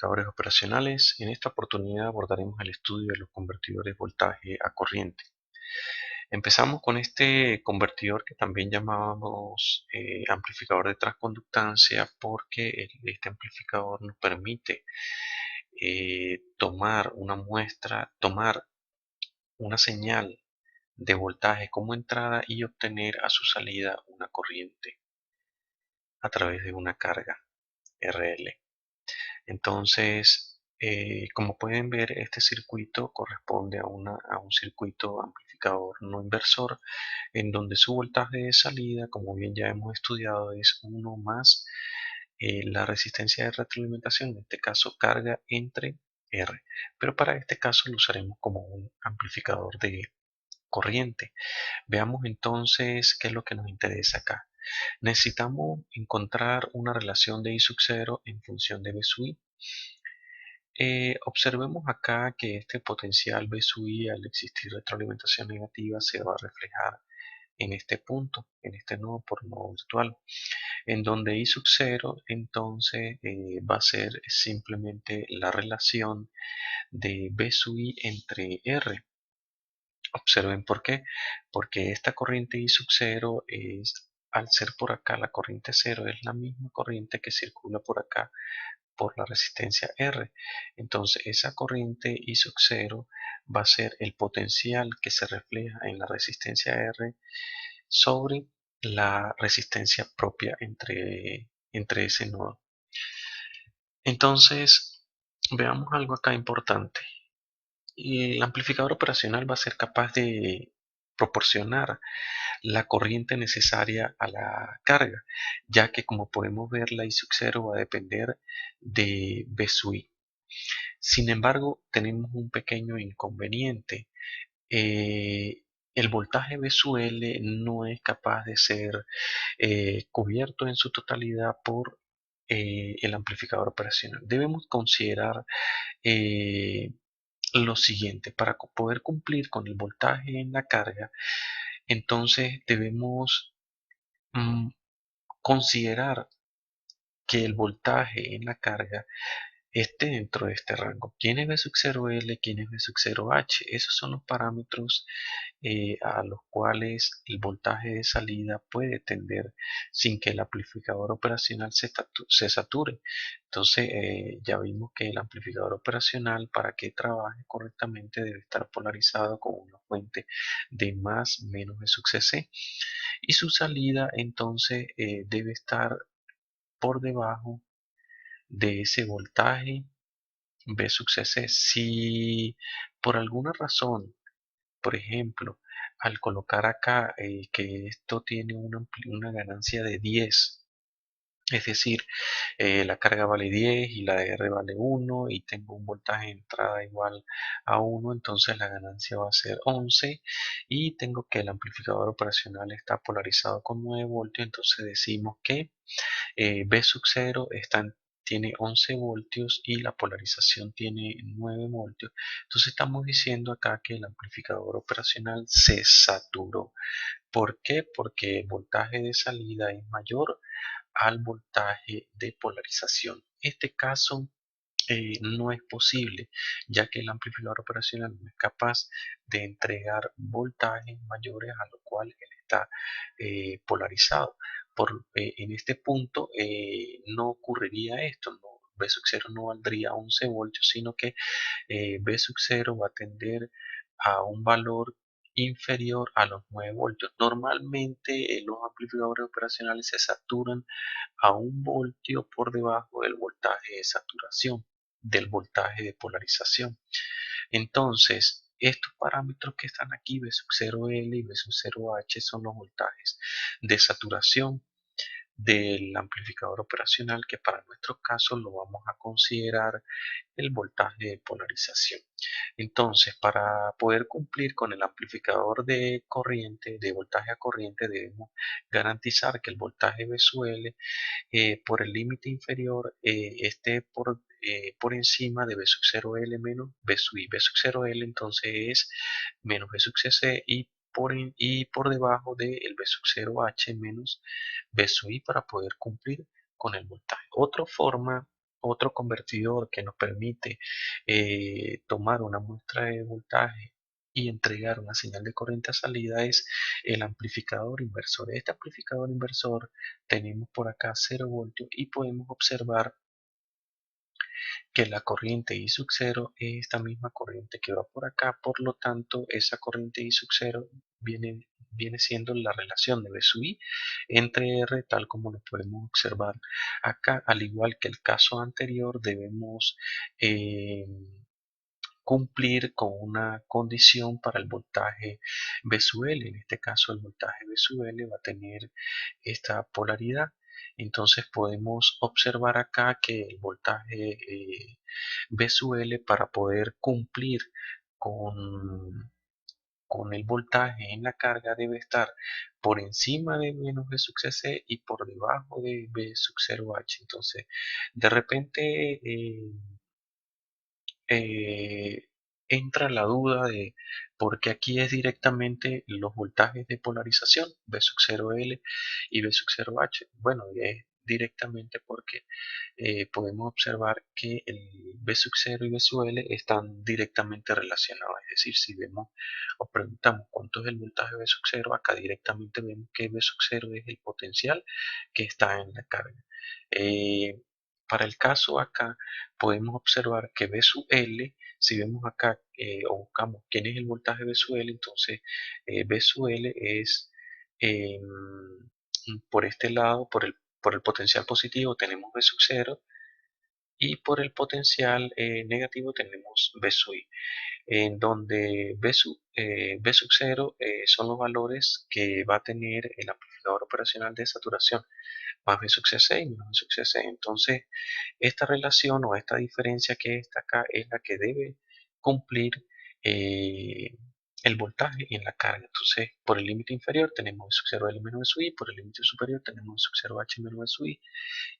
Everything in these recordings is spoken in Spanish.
amplificadores operacionales. En esta oportunidad abordaremos el estudio de los convertidores voltaje a corriente. Empezamos con este convertidor que también llamábamos amplificador de transconductancia porque este amplificador nos permite tomar una muestra, tomar una señal de voltaje como entrada y obtener a su salida una corriente a través de una carga RL. Entonces, como pueden ver, este circuito corresponde a un circuito amplificador no inversor, en donde su voltaje de salida, como bien ya hemos estudiado, es 1 más la resistencia de retroalimentación, en este caso carga entre R. Pero para este caso lo usaremos como un amplificador de corriente. Veamos entonces qué es lo que nos interesa acá. Necesitamos encontrar una relación de I sub 0 en función de B sub I. Observemos acá que este potencial B sub I, al existir retroalimentación negativa, se va a reflejar en este punto, en este nodo por nodo virtual, en donde I sub 0 entonces va a ser simplemente la relación de B sub I entre R. Observen por qué, porque esta corriente I sub 0 es, al ser por acá la corriente 0, es la misma corriente que circula por acá por la resistencia R. Entonces esa corriente I sub 0 va a ser el potencial que se refleja en la resistencia R sobre la resistencia propia entre ese nodo. Entonces veamos algo acá importante. Y el amplificador operacional va a ser capaz de proporcionar la corriente necesaria a la carga, ya que como podemos ver la I sub 0 va a depender de B sub I. Sin embargo, tenemos un pequeño inconveniente. El voltaje B sub L no es capaz de ser cubierto en su totalidad por el amplificador operacional. Debemos considerar eh, lo siguiente: para poder cumplir con el voltaje en la carga, entonces debemos considerar que el voltaje en la carga esté dentro de este rango. ¿Quién es B sub 0L? ¿Quién es B sub 0H? Esos son los parámetros a los cuales el voltaje de salida puede tender sin que el amplificador operacional se sature. Entonces ya vimos que el amplificador operacional, para que trabaje correctamente, debe estar polarizado con una fuente de más menos de sub cc, y su salida entonces debe estar por debajo de ese voltaje B sub cc. Si por alguna razón, por ejemplo, al colocar acá que esto tiene una ganancia de 10, es decir, la carga vale 10 y la R vale 1 y tengo un voltaje de entrada igual a 1, entonces la ganancia va a ser 11, y tengo que el amplificador operacional está polarizado con 9 voltios, entonces decimos que B sub 0 tiene 11 voltios y la polarización tiene 9 voltios. Entonces estamos diciendo acá que el amplificador operacional se saturó. ¿Por qué? Porque el voltaje de salida es mayor al voltaje de polarización. Este caso no es posible, ya que el amplificador operacional no es capaz de entregar voltajes mayores a los cuales él está polarizado. En este punto no ocurriría esto, no, B sub 0 no valdría 11 voltios, sino que B sub 0 va a tender a un valor inferior a los 9 voltios. Normalmente los amplificadores operacionales se saturan a 1 voltio por debajo del voltaje de saturación, del voltaje de polarización. Entonces, estos parámetros que están aquí, B sub 0L y B sub 0H, son los voltajes de saturación del amplificador operacional, que para nuestro caso lo vamos a considerar el voltaje de polarización. Entonces, para poder cumplir con el amplificador de corriente, de voltaje a corriente, debemos garantizar que el voltaje B sub L por el límite inferior esté por encima de B sub 0L menos B sub I. B sub 0L entonces es menos B sub CC, y por debajo del B sub 0H menos B sub I, para poder cumplir con el voltaje. Otra forma otro convertidor que nos permite tomar una muestra de voltaje y entregar una señal de corriente a salida es el amplificador inversor. Este amplificador inversor tenemos por acá 0 voltios y podemos observar que la corriente I sub 0 es esta misma corriente que va por acá, por lo tanto esa corriente I sub 0 viene siendo la relación de B sub I entre R tal como lo podemos observar acá, al igual que el caso anterior debemos eh, cumplir con una condición para el voltaje V sub L. En este caso el voltaje V sub L va a tener esta polaridad. Entonces podemos observar acá que el voltaje V sub L para poder cumplir con, con el voltaje en la carga debe estar por encima de menos V sub C y por debajo de V sub 0H. Entonces de repente eh, entra la duda de por qué aquí es directamente los voltajes de polarización V sub 0L y V sub 0H. Bueno, es directamente porque podemos observar que el B sub 0 y B sub L están directamente relacionados. Es decir, si vemos o preguntamos cuánto es el voltaje B sub 0, acá directamente vemos que B sub 0 es el potencial que está en la carga. Eh, para el caso acá, podemos observar que B sub L, si vemos acá o buscamos quién es el voltaje B sub L, entonces B sub L es em, por este lado, por el potencial positivo tenemos B sub 0 y por el potencial negativo tenemos B sub I, en donde B sub 0 son los valores que va a tener el amplificador operacional de saturación, más B sub CC y menos B sub CC. Entonces, esta relación o esta diferencia que está acá es la que debe cumplir eh, el voltaje en la carga. Entonces, por el límite inferior tenemos B sub 0L menos B sub I, por el límite superior tenemos B sub 0H menos B sub I,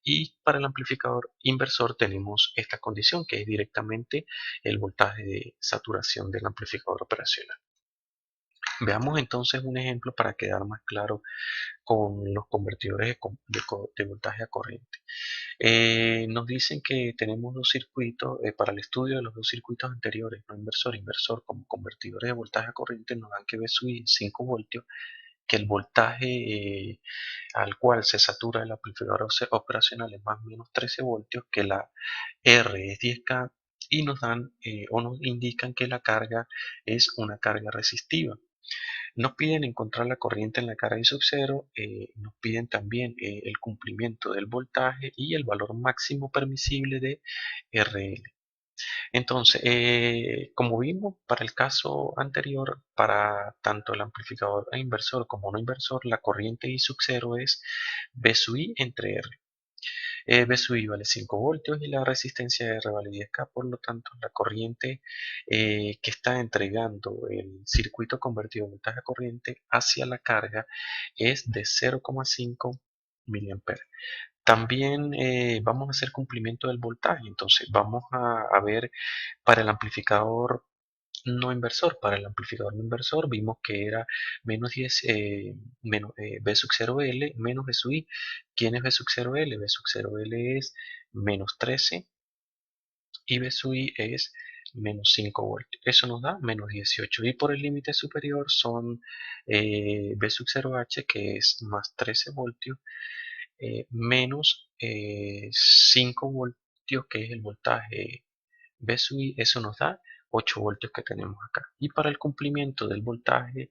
y para el amplificador inversor tenemos esta condición que es directamente el voltaje de saturación del amplificador operacional. Veamos entonces un ejemplo para quedar más claro con los convertidores de voltaje a corriente. Nos dicen que tenemos dos circuitos, para el estudio de los dos circuitos anteriores, no inversor, inversor como convertidores de voltaje a corriente, nos dan que V sub I 5 voltios, que el voltaje al cual se satura el amplificador operacional es más o menos 13 voltios, que la R es 10K y nos dan o nos indican que la carga es una carga resistiva. Nos piden encontrar la corriente en la carga I sub 0, nos piden también el cumplimiento del voltaje y el valor máximo permisible de RL. Entonces, como vimos para el caso anterior, para tanto el amplificador inversor como no inversor, la corriente I sub 0 es V sub I entre R. B sub I vale 5 voltios y la resistencia R vale 10K, por lo tanto la corriente que está entregando el circuito convertido de voltaje a corriente hacia la carga es de 0,5 miliamperes. También vamos a hacer cumplimiento del voltaje, entonces vamos a ver para el amplificador no inversor. Para el amplificador no inversor vimos que era menos 10, B sub 0L menos B sub I. ¿Quién es B sub 0L? B sub 0L es menos 13 y B sub I es menos 5 voltios. Eso nos da menos 18. Y por el límite superior son B sub 0H, que es más 13 voltios, menos 5 voltios, que es el voltaje B sub I. Eso nos da 8 voltios que tenemos acá. Y para el cumplimiento del voltaje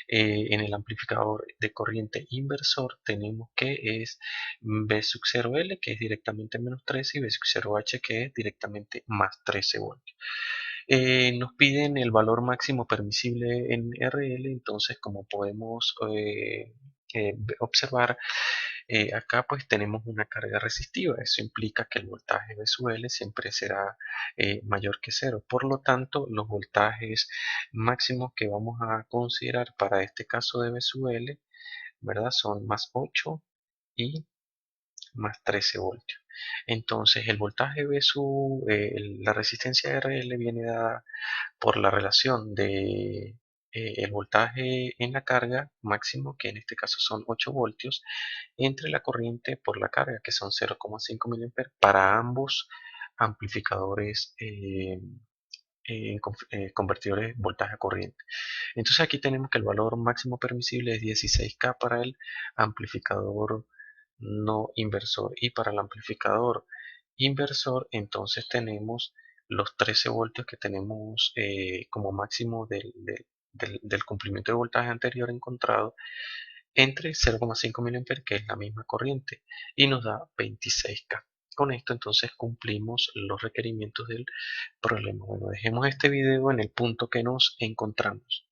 en el amplificador de corriente inversor tenemos que es B sub 0L, que es directamente menos 13, y B sub 0H, que es directamente más 13 voltios. Nos piden el valor máximo permisible en RL, entonces como podemos observar, acá pues tenemos una carga resistiva. Eso implica que el voltaje V sub L siempre será mayor que cero. Por lo tanto, los voltajes máximos que vamos a considerar para este caso de V sub L, ¿verdad? Son más 8 y más 13 voltios. Entonces, el voltaje V sub, la resistencia RL viene dada por la relación de el voltaje en la carga máximo, que en este caso son 8 voltios, entre la corriente por la carga, que son 0,5 mA, para ambos amplificadores convertidores voltaje a corriente. Entonces aquí tenemos que el valor máximo permisible es 16K para el amplificador no inversor, y para el amplificador inversor entonces tenemos los 13 voltios que tenemos como máximo del cumplimiento de voltaje anterior encontrado entre 0,5 mA, que es la misma corriente, y nos da 26K. Con esto entonces cumplimos los requerimientos del problema. Bueno, dejemos este video en el punto que nos encontramos.